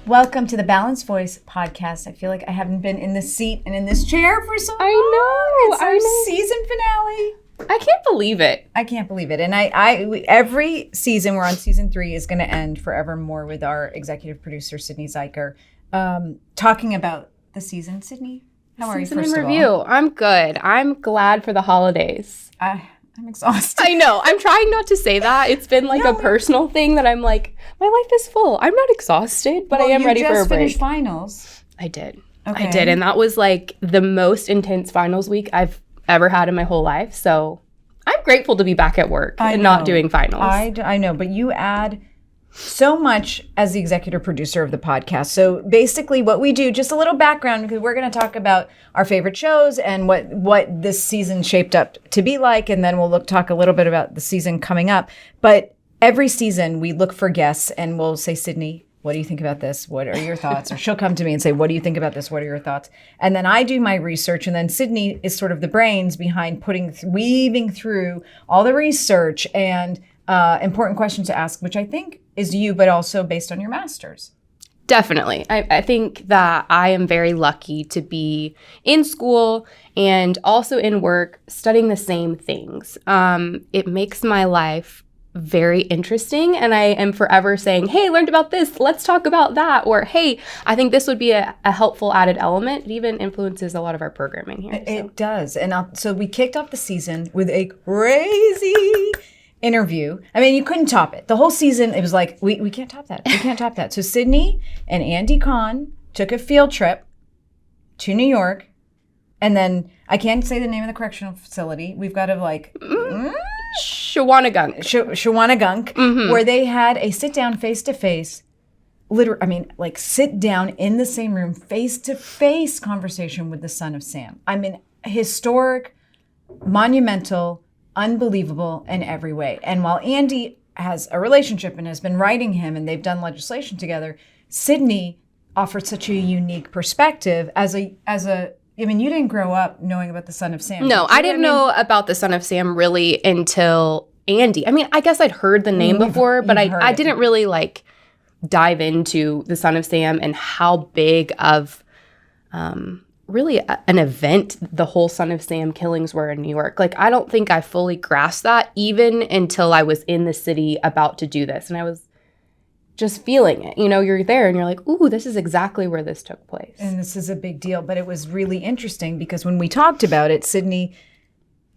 Welcome to the Balanced Voice podcast. I feel like I haven't been in this seat and in this chair for so long. I know. It's our season finale. I can't believe it. I can't believe it. And every season, we're on season 3, is going to end forevermore with our executive producer, Sydney Zuiker, talking about the season. Sydney, how are you, first of all? I'm good. I'm glad for the holidays. I'm exhausted. I know. I'm trying not to say that. It's been like a personal thing that I'm like, my life is full. I'm not exhausted, but I am ready for a break. You just finished finals. I did. Okay. I did. And that was like the most intense finals week I've ever had in my whole life. So I'm grateful to be back at work and not doing finals. I know, but you add so much as the executive producer of the podcast. So basically what we do, just a little background, because we're going to talk about our favorite shows and what this season shaped up to be like. And then we'll talk a little bit about the season coming up. But every season we look for guests and we'll say, Sydney, what do you think about this? What are your thoughts? Or she'll come to me and say, what do you think about this? What are your thoughts? And then I do my research. And then Sydney is sort of the brains behind weaving through all the research and important questions to ask, which I think is you, but also based on your master's. Definitely. I think that I am very lucky to be in school and also in work studying the same things. It makes my life very interesting, and I am forever saying, hey, learned about this, let's talk about that, or hey, I think this would be a helpful added element. It even influences a lot of our programming here. It does. And so we kicked off the season with a crazy interview. I mean, you couldn't top it. The whole season, it was like, we can't top that. We can't top that. So Sydney and Andy Kahn took a field trip to New York, and then I can't say the name of the correctional facility. We've got to Shawanagunk, where they had a sit-down face-to-face, sit down in the same room, face-to-face conversation with the son of Sam. I mean, historic, monumental, unbelievable in every way. And while Andy has a relationship and has been writing him and they've done legislation together, Sydney offered such a unique perspective I mean, you didn't grow up knowing about the son of Sam. No, I didn't know about the son of Sam really until Andy. I mean, I guess I'd heard the name before, but I didn't really dive into the son of Sam and how big of really an event the whole son of Sam killings were in New York. I don't think I fully grasped that even until I was in the city about to do this. And I was just feeling it. You're there and you're like, ooh, this is exactly where this took place. And this is a big deal. But it was really interesting because when we talked about it, Sydney,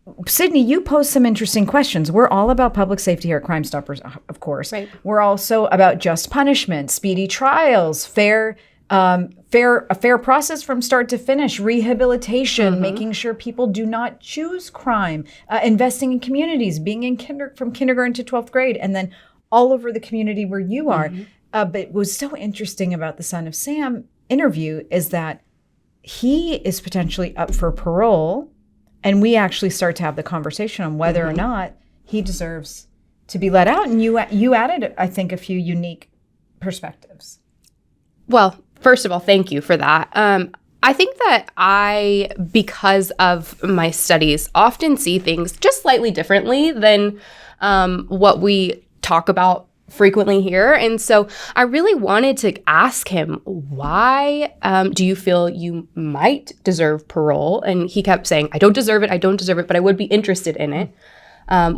you posed some interesting questions. We're all about public safety here at Crime Stoppers, of course. Right. We're also about just punishment, speedy trials, a fair process from start to finish, rehabilitation, making sure people do not choose crime, investing in communities, being from kindergarten to 12th grade, and then all over the community where you are. But what was so interesting about the son of Sam interview is that he is potentially up for parole, and we actually start to have the conversation on whether or not he deserves to be let out. And you added, I think, a few unique perspectives. Well, first of all, thank you for that. I think that I, because of my studies, often see things just slightly differently than what we talk about frequently here. And so I really wanted to ask him, why do you feel you might deserve parole? And he kept saying, I don't deserve it, but I would be interested in it,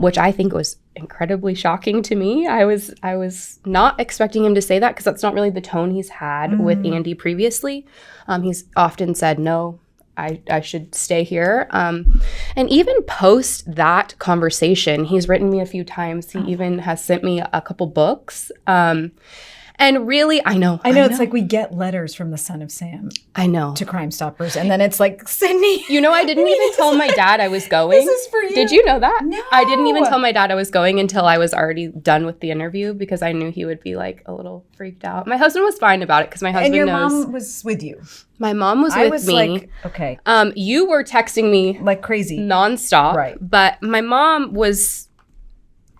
which I think was incredibly shocking to me. I was not expecting him to say that because that's not really the tone he's had with Andy previously. He's often said, no, I should stay here. And even post that conversation, he's written me a few times. He even has sent me a couple books. And really, I know. It's like we get letters from the son of Sam. I know. To Crime Stoppers. And then it's like, Sydney. I didn't even tell my dad I was going. This is for you. Did you know that? No. I didn't even tell my dad I was going until I was already done with the interview because I knew he would be a little freaked out. My husband was fine about it because my husband knows. And your mom was with you. My mom was with me. Okay. You were texting me like crazy. Nonstop. Right. But my mom was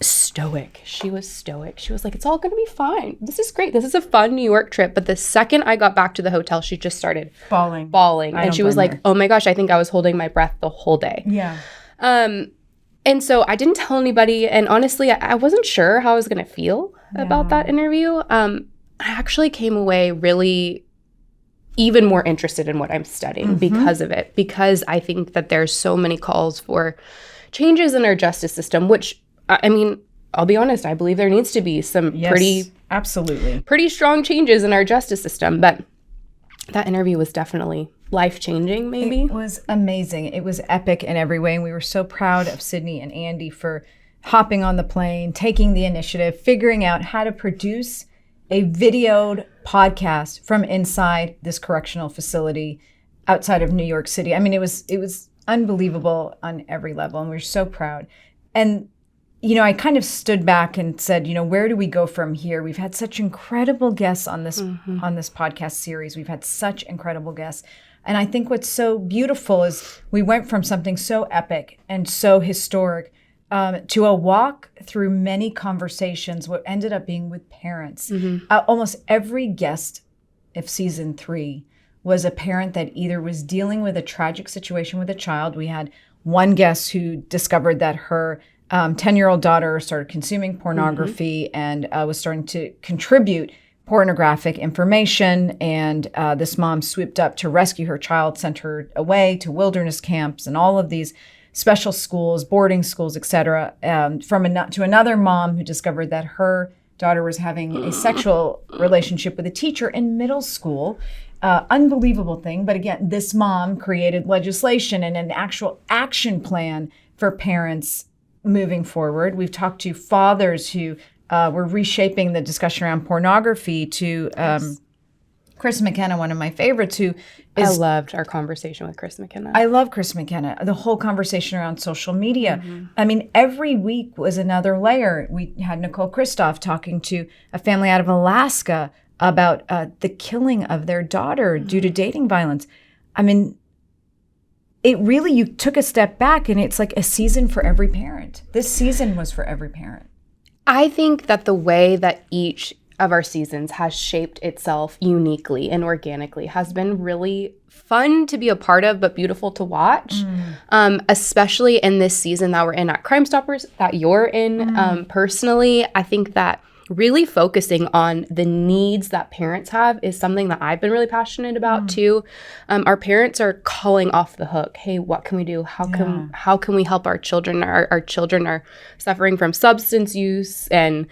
stoic. She was stoic. She was like, it's all going to be fine. This is great. This is a fun New York trip. But the second I got back to the hotel, she just started bawling. And she was like, oh my gosh, I think I was holding my breath the whole day. Yeah. And so I didn't tell anybody. And honestly, I wasn't sure how I was going to feel about that interview. I actually came away really even more interested in what I'm studying because of it, because I think that there's so many calls for changes in our justice system, which, I mean, I'll be honest, I believe there needs to be some pretty strong changes in our justice system. But that interview was definitely life-changing, maybe. It was amazing. It was epic in every way. And we were so proud of Sydney and Andy for hopping on the plane, taking the initiative, figuring out how to produce a videoed podcast from inside this correctional facility outside of New York City. I mean, it was unbelievable on every level, and we're so proud. And, you know, I kind of stood back and said, you know, where do we go from here? We've had such incredible guests on this podcast series. We've had such incredible guests. And I think what's so beautiful is we went from something so epic and so historic to a walk through many conversations, what ended up being with parents. Almost every guest of season 3 was a parent that either was dealing with a tragic situation with a child. We had one guest who discovered that her 10-year-old daughter started consuming pornography and was starting to contribute pornographic information. And this mom swooped up to rescue her child, sent her away to wilderness camps and all of these special schools, boarding schools, etc. To another mom who discovered that her daughter was having a sexual relationship with a teacher in middle school. Unbelievable thing. But again, this mom created legislation and an actual action plan for parents moving forward. We've talked to fathers who were reshaping the discussion around pornography, to Chris McKenna, one of my favorites, I loved our conversation with Chris McKenna. I love Chris McKenna. The whole conversation around social media. I mean, every week was another layer. We had Nicole Kristoff talking to a family out of Alaska about the killing of their daughter due to dating violence. I mean, you took a step back, and it's like a season for every parent. This season was for every parent. I think that the way that each of our seasons has shaped itself uniquely and organically has been really fun to be a part of, but beautiful to watch, especially in this season that we're in at Crime Stoppers, that you're in personally. I think that really focusing on the needs that parents have is something that I've been really passionate about too. Our parents are calling off the hook. Hey, what can we do? How can we help our children? Our children are suffering from substance use and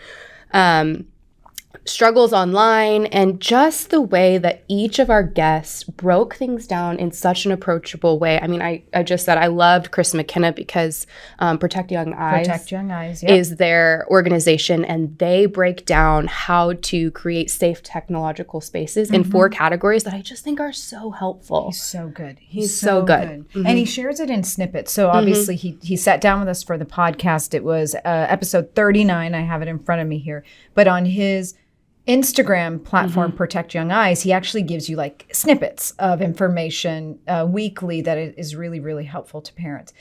struggles online, and just the way that each of our guests broke things down in such an approachable way. I mean, I just said I loved Chris McKenna because Protect Young Eyes is their organization, and they break down how to create safe technological spaces in 4 categories that I just think are so helpful. He's so good. He's so good. And he shares it in snippets. So obviously he sat down with us for the podcast. It was episode 39. I have it in front of me here. But on his Instagram platform, Protect Young Eyes, he actually gives you like snippets of information weekly that is really, really helpful to parents.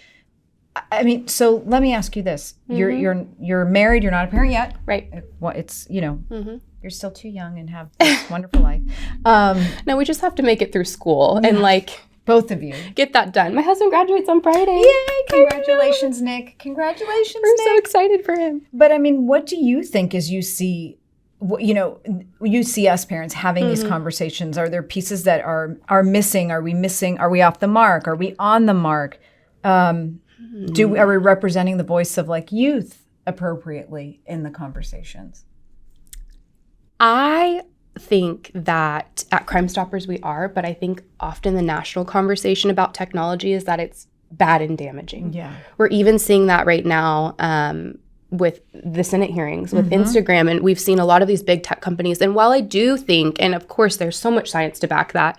I mean, so let me ask you this: you're married, you're not a parent yet, right? Well, it's you're still too young and have this wonderful life. No, we just have to make it through school and both of you get that done. My husband graduates on Friday. Yay! Congratulations, Nick. Congratulations, We're Nick. so excited for him. But I mean, what do you think as you see? You see us parents having these conversations? Are there pieces that are missing? Are we missing? Are we off the mark? Are we on the mark? Are we representing the voice of like youth appropriately in the conversations? I think that at Crime Stoppers we are, but I think often the national conversation about technology is that it's bad and damaging. Yeah. We're even seeing that right now with the Senate hearings, with Instagram, and we've seen a lot of these big tech companies. And while I do think, and of course there's so much science to back that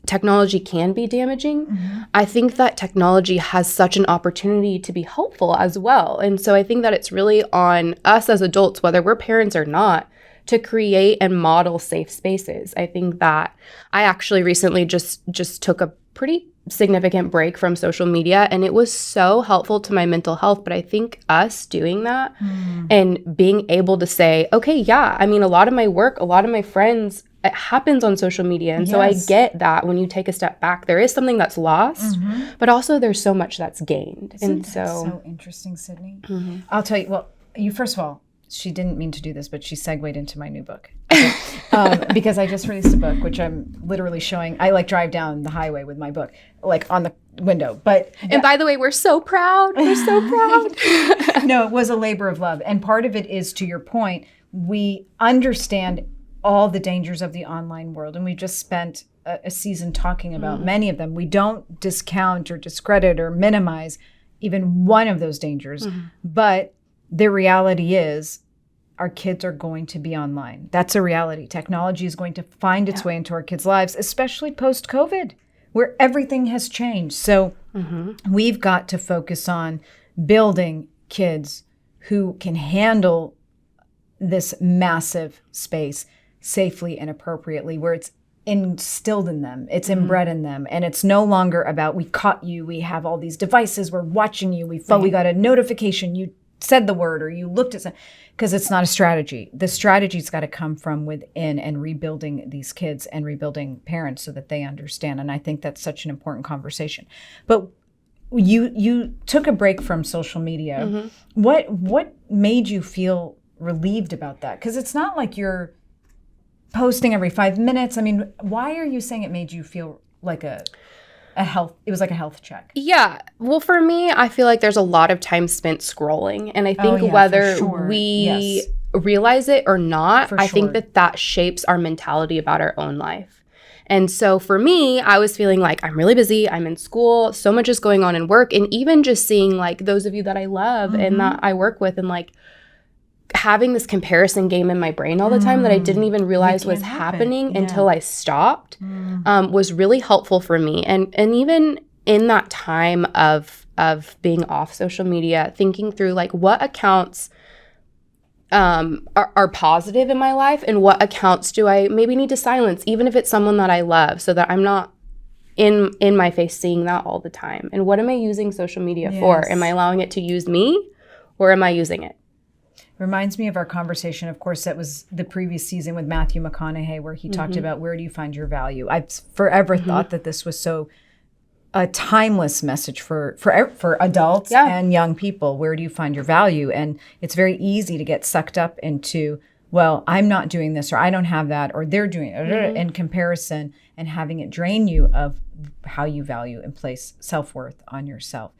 technology can be damaging, I think that technology has such an opportunity to be helpful as well. And so I think that it's really on us as adults, whether we're parents or not, to create and model safe spaces. I think that I actually recently just took a pretty significant break from social media, and it was so helpful to my mental health. But I think us doing that and being able to say, okay, yeah, I mean, a lot of my work, a lot of my friends, it happens on social media. And so I get that when you take a step back, there is something that's lost, but also there's so much that's gained. And so so interesting, Sydney. I'll tell you, well, you first of all, she didn't mean to do this, but she segued into my new book. Because I just released a book, which I'm literally showing. I like drive down the highway with my book, like on the window. And by the way, we're so proud. We're so proud. No, it was a labor of love. And part of it is, to your point, we understand all the dangers of the online world. And we just spent a season talking about many of them. We don't discount or discredit or minimize even one of those dangers. But the reality is our kids are going to be online. That's a reality. Technology is going to find its way into our kids' lives, especially post-COVID, where everything has changed. So we've got to focus on building kids who can handle this massive space safely and appropriately, where it's instilled in them, it's inbred in them, and it's no longer about, we caught you, we have all these devices, we're watching you, we got a notification, you said the word or you looked at something, because it's not a strategy. The strategy's got to come from within, and rebuilding these kids and rebuilding parents so that they understand. And I think that's such an important conversation. But you took a break from social media. What made you feel relieved about that? Because it's not like you're posting every 5 minutes. I mean, why are you saying it made you feel like it was like a health check? Yeah. Well, for me, I feel like there's a lot of time spent scrolling. And I think whether we realize it or not, I think that shapes our mentality about our own life. And so for me, I was feeling like I'm really busy. I'm in school. So much is going on in work. And even just seeing like those of you that I love and that I work with, and like having this comparison game in my brain all the time that I didn't even realize was happening until I stopped, was really helpful for me. And even in that time of being off social media, thinking through like what accounts are positive in my life and what accounts do I maybe need to silence, even if it's someone that I love, so that I'm not in my face seeing that all the time. And what am I using social media for? Am I allowing it to use me, or am I using it? Reminds me of our conversation, of course, that was the previous season with Matthew McConaughey, where he talked about, where do you find your value? I've forever thought that this was so a timeless message for adults and young people. Where do you find your value? And it's very easy to get sucked up into, well, I'm not doing this, or I don't have that, or they're doing it, in comparison, and having it drain you of how you value and place self-worth on yourself.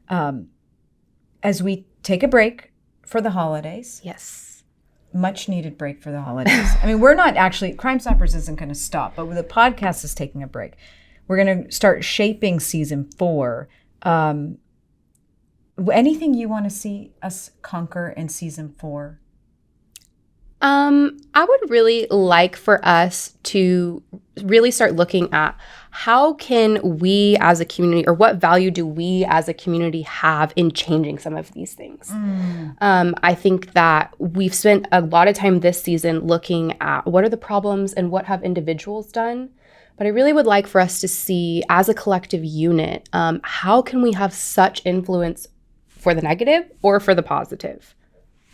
As we take a break for the holidays. Yes. Much needed break for the holidays. I mean, we're not actually, Crime Stoppers isn't going to stop, but the podcast is taking a break. We're going to start shaping season 4. Anything you want to see us conquer in season 4? I would really like for us to really start looking at how can we as a community, or what value do we as a community have in changing some of these things? I think that we've spent a lot of time this season looking at what are the problems and what have individuals done. But I really would like for us to see, as a collective unit, how can we have such influence for the negative or for the positive?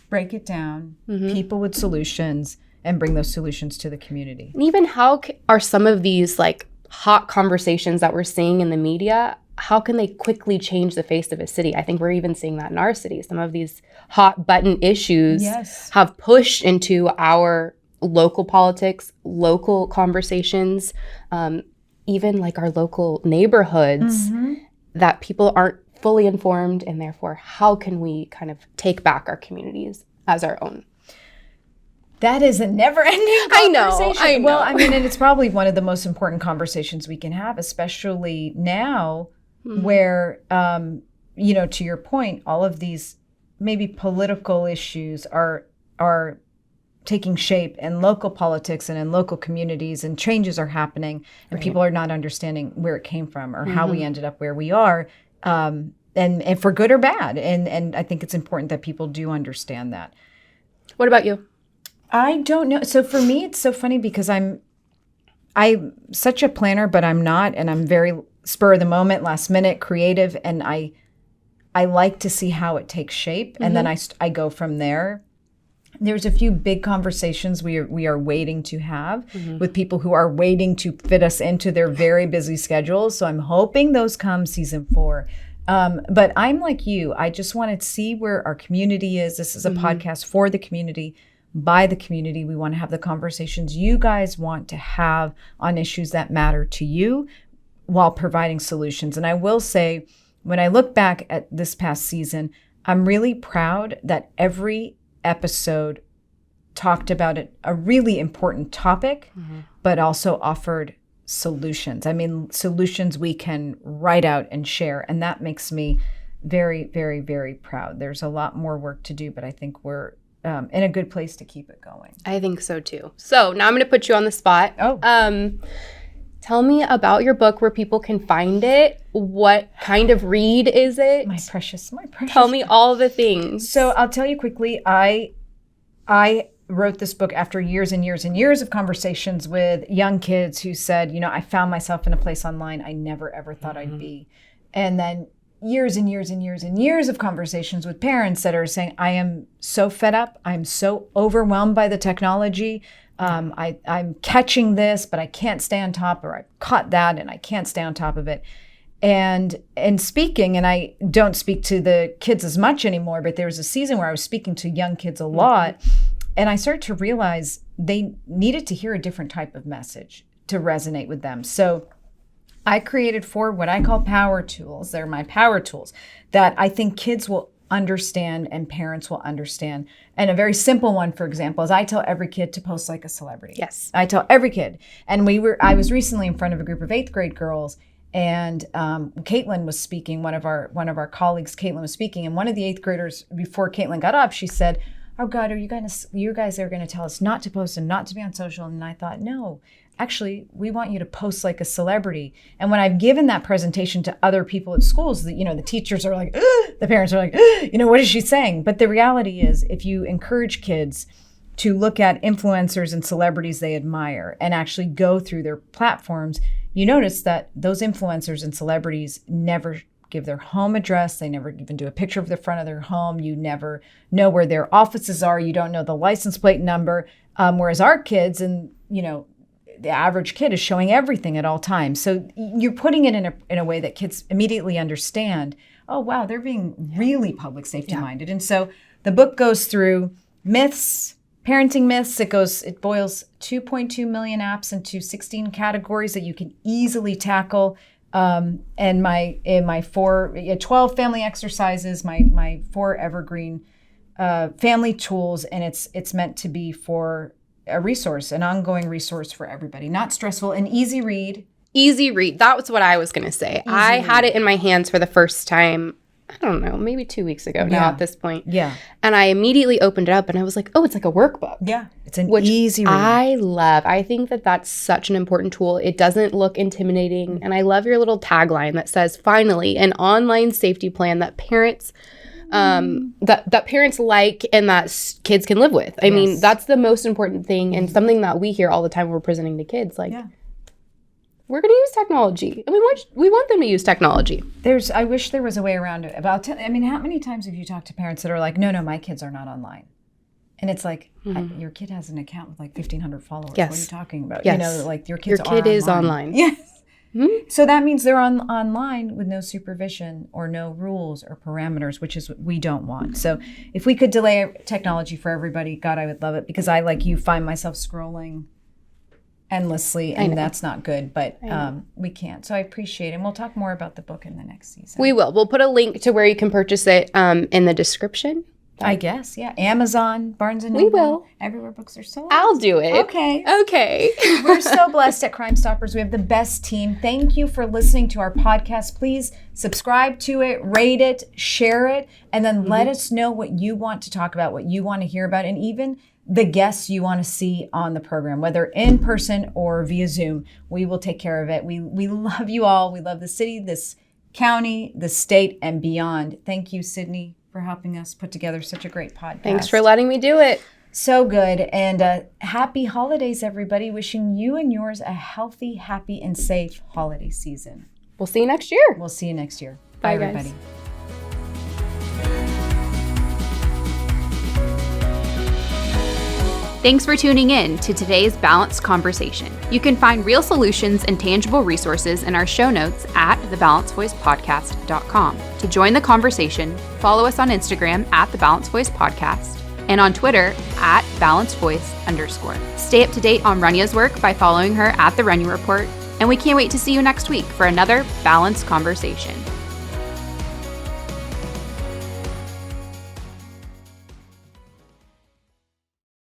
Break it down, people with solutions, and bring those solutions to the community. And even how are some of these like hot conversations that we're seeing in the media, how can they quickly change the face of a city? I think we're even seeing that in our city. Some of these hot button issues have pushed into our local politics, local conversations, even like our local neighborhoods, that people aren't fully informed, and therefore how can we kind of take back our communities as our own? That is a never-ending conversation. I know. Well, I mean, and it's probably one of the most important conversations we can have, especially now where, to your point, all of these maybe political issues are taking shape in local politics and in local communities, and changes are happening, and people are not understanding where it came from or how we ended up where we are. And for good or bad. And I think it's important that people do understand that. What about you? I don't know. So for me, it's so funny because I'm such a planner, but I'm not. And I'm very spur of the moment, last minute, creative. And I like to see how it takes shape. And then I go from there. There's a few big conversations we are waiting to have with people who are waiting to fit us into their very busy schedules. So I'm hoping those come season 4. But I'm like you. I just want to see where our community is. This is a podcast for the community, by the community. We want to have the conversations you guys want to have on issues that matter to you while providing solutions. And I will say, when I look back at this past season, I'm really proud that every episode talked about a really important topic, but also offered solutions. I mean, solutions we can write out and share. And that makes me very, very, very proud. There's a lot more work to do, but I think we're in a good place to keep it going. I think so too. So now I'm going to put you on the spot. Tell me about your book, where people can find it. What kind of read is it? My precious. Tell me all the things. So I'll tell you quickly. I wrote this book after years and years and years of conversations with young kids who said, I found myself in a place online I never ever thought I'd be. And then years and years and years and years of conversations with parents that are saying, I am so fed up. I'm so overwhelmed by the technology. I'm catching this, but I can't stay on top, or I've caught that and I can't stay on top of it. And speaking, and I don't speak to the kids as much anymore, but there was a season where I was speaking to young kids a lot, and I started to realize they needed to hear a different type of message to resonate with them. So I created 4 what I call power tools. They're my power tools that I think kids will understand and parents will understand. And a very simple one, for example, is I tell every kid to post like a celebrity. Yes. I tell every kid. And I was recently in front of a group of 8th grade girls, and Caitlin was speaking. One of our colleagues, Caitlin, was speaking, and one of the 8th graders, before Caitlin got up, she said, "Oh God, you guys are going to tell us not to post and not to be on social?" And I thought, no, actually, we want you to post like a celebrity. And when I've given that presentation to other people at schools, the teachers are like, ugh! The parents are like, ugh! What is she saying? But the reality is, if you encourage kids to look at influencers and celebrities they admire and actually go through their platforms, you notice that those influencers and celebrities never give their home address. They never even do a picture of the front of their home. You never know where their offices are. You don't know the license plate number. Whereas our kids and, the average kid is showing everything at all times. So you're putting it in a way that kids immediately understand, oh, wow, they're being really public safety minded. And so the book goes through myths, parenting myths. It boils 2.2 million apps into 16 categories that you can easily tackle. And my 12 family exercises, my 4 evergreen family tools, and it's meant to be for a resource, an ongoing resource for everybody. Not stressful, an easy read. Easy read. That was what I was going to say. I had it in my hands for the first time, I don't know, maybe 2 weeks ago now at this point. Yeah. And I immediately opened it up and I was like, oh, it's like a workbook. Yeah. It's an easy read. I love. I think that that's such an important tool. It doesn't look intimidating. And I love your little tagline that says, finally, an online safety plan that parents that parents like and that kids can live with. I mean, that's the most important thing, and something that we hear all the time when we're presenting to kids. Like, we're going to use technology, and we want them to use technology. I wish there was a way around it. How many times have you talked to parents that are like, no, my kids are not online? And it's like, your kid has an account with like 1,500 followers. Yes. What are you talking about? Yes. Like your kid is online. Yes. Mm-hmm. So that means they're online with no supervision or no rules or parameters, which is what we don't want. So if we could delay technology for everybody, God, I would love it, because I, like you, find myself scrolling endlessly, and that's not good, but we can't. So I appreciate it. And we'll talk more about the book in the next season. We will. We'll put a link to where you can purchase it in the description. I guess, yeah. Amazon, Barnes & Noble. We will. Everywhere books are sold. I'll do it. Okay. We're so blessed at Crime Stoppers. We have the best team. Thank you for listening to our podcast. Please subscribe to it, rate it, share it, and then let us know what you want to talk about, what you want to hear about, and even the guests you want to see on the program, whether in person or via Zoom. We will take care of it. We love you all. We love the city, this county, the state, and beyond. Thank you, Sydney, for helping us put together such a great podcast. Thanks for letting me do it. So good. And happy holidays, everybody. Wishing you and yours a healthy, happy, and safe holiday season. We'll see you next year. Bye, guys. everybody. Thanks for tuning in to today's Balanced Conversation. You can find real solutions and tangible resources in our show notes at thebalancedvoicepodcast.com. To join the conversation, follow us on Instagram at The Balanced Voice Podcast and on Twitter at @BalancedVoice_. Stay up to date on Rania's work by following her at The Rania Report, and we can't wait to see you next week for another Balanced Conversation.